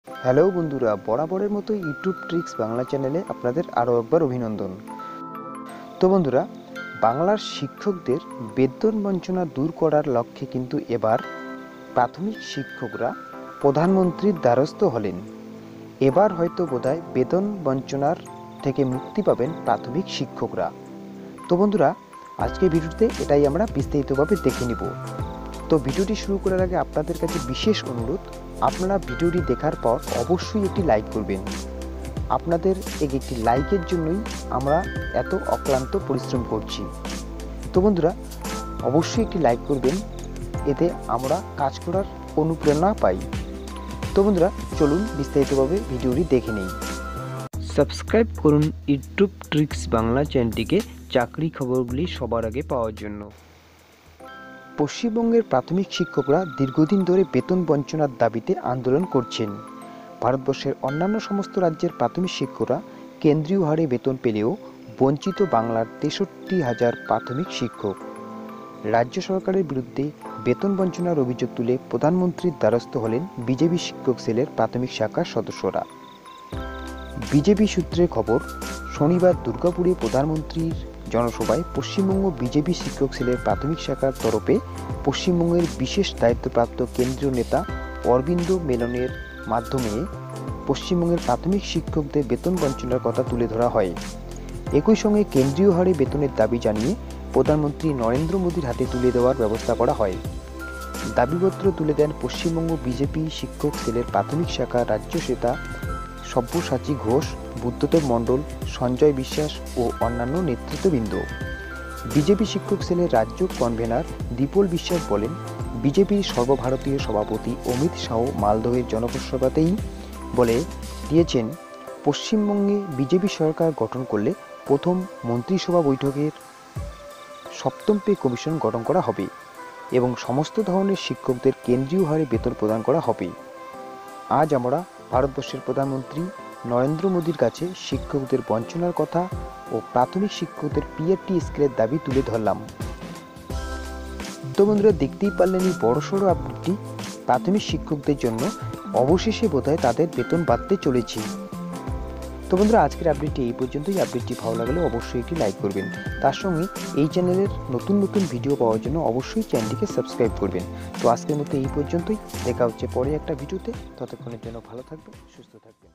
Hello বন্ধুরা, বরাবরের মতো ইউটিউব ট্রিক্স বাংলা চ্যানেলে আপনাদের আরও একবার অভিনন্দন। তো বন্ধুরা, বাংলার শিক্ষকদের বেতন বঞ্চনা দূর করার লক্ষ্যে কিন্তু এবার প্রাথমিক শিক্ষকরা প্রধানমন্ত্রীর দ্বারস্থ হলেন। এবার হয়তো বোধহয় বেতন বঞ্চনার থেকে মুক্তি পাবেন প্রাথমিক শিক্ষকরা। তো বন্ধুরা, আজকের ভিডিওতে এটাই আমরা বিস্তারিতভাবে দেখে নিব। তো ভিডিওটি শুরু করার আগে আপনাদের কাছে বিশেষ অনুরোধ, আপনারা ভিডিওটি দেখার পর অবশ্যই একটি লাইক করবেন। আপনাদের একটি লাইকের জন্যই আমরা এত অক্লান্ত পরিশ্রম করছি। তো বন্ধুরা, অবশ্যই একটি লাইক করবেন, এতে আমরা কাজ করার অনুপ্রেরণা পাই। তো বন্ধুরা, চলুন বিস্তারিতভাবে ভিডিওটি দেখে নিই। সাবস্ক্রাইব করুন ইউটিউব ট্রিক্স বাংলা চ্যানেলটিকে চাকরি খবরগুলি সবার আগে পাওয়ার জন্য। পশ্চিমবঙ্গের প্রাথমিক শিক্ষকরা দীর্ঘদিন ধরে বেতন বঞ্চনার দাবিতে আন্দোলন করছেন। ভারতবর্ষের অন্যান্য সমস্ত রাজ্যের প্রাথমিক শিক্ষকরা কেন্দ্রীয় হারে বেতন পেলেও বঞ্চিত বাংলার 63,000 প্রাথমিক শিক্ষক। রাজ্য সরকারের বিরুদ্ধে বেতন বঞ্চনার অভিযোগ তুলে প্রধানমন্ত্রীর দ্বারস্থ হলেন বিজেপি শিক্ষক সেলের প্রাথমিক শাখার সদস্যরা। বিজেপি সূত্রে খবর, শনিবার দুর্গাপুরে প্রধানমন্ত্রীর জনসভায় পশ্চিমবঙ্গ বিজেপি শিক্ষক সেলের প্রাথমিক শাখার তরফে পশ্চিমবঙ্গের বিশেষ দায়িত্বপ্রাপ্ত কেন্দ্রীয় নেতা অরবিন্দ মেননের মাধ্যমে পশ্চিমবঙ্গের প্রাথমিক শিক্ষকদের বেতন বঞ্চনার কথা তুলে ধরা হয়। একই সঙ্গে কেন্দ্রীয় হারে বেতনের দাবি জানিয়ে প্রধানমন্ত্রী নরেন্দ্র মোদীর হাতে তুলে দেওয়ার ব্যবস্থা করা হয়। দাবিপত্র তুলে দেন পশ্চিমবঙ্গ বিজেপি শিক্ষক সেলের প্রাথমিক শাখা রাজ্য নেতা সব্যসাচী ঘোষ, বুদ্ধদেব মণ্ডল, সঞ্জয় বিশ্বাস ও অন্যান্য নেতৃত্ববৃন্দ। বিজেপি শিক্ষক সেলের রাজ্য কনভেনার দীপল বিশ্বাস বলেন, বিজেপির সর্বভারতীয় সভাপতি অমিত শাহ মালদহের জনসভাতেই বলে দিয়েছেন, পশ্চিমবঙ্গে বিজেপি সরকার গঠন করলে প্রথম মন্ত্রিসভা বৈঠকের 7ম পে কমিশন গঠন করা হবে এবং সমস্ত ধরনের শিক্ষকদের কেন্দ্রীয় হারে বেতন প্রদান করা হবে। আজ আমরা ভারতবর্ষের প্রধানমন্ত্রী নরেন্দ্র মোদীর কাছে শিক্ষকদের বঞ্চনার কথা ও প্রাথমিক শিক্ষকদের পিআরটি স্কেলের দাবি তুলে ধরলাম। তো বন্ধুরা, দেখতেই পারলেন এই বড়সড় আপডেটটি প্রাথমিক শিক্ষকদের জন্য অবশেষে বোধহয় তাদের বেতন বাড়তে চলেছে। তো বন্ধুরা, আজকের আপডেটটি এই পর্যন্তই। আপডেটটি ভালো লাগলে অবশ্যই একটি লাইক করবেন। তার সঙ্গে এই চ্যানেলের নতুন নতুন ভিডিও পাওয়ার জন্য অবশ্যই চ্যানেলটিকে সাবস্ক্রাইব করবেন। তো আজকের মতো এই পর্যন্তই, দেখা হচ্ছে পরে একটা ভিডিওতে। ততক্ষণের জন্য ভালো থাকবেন, সুস্থ থাকবেন।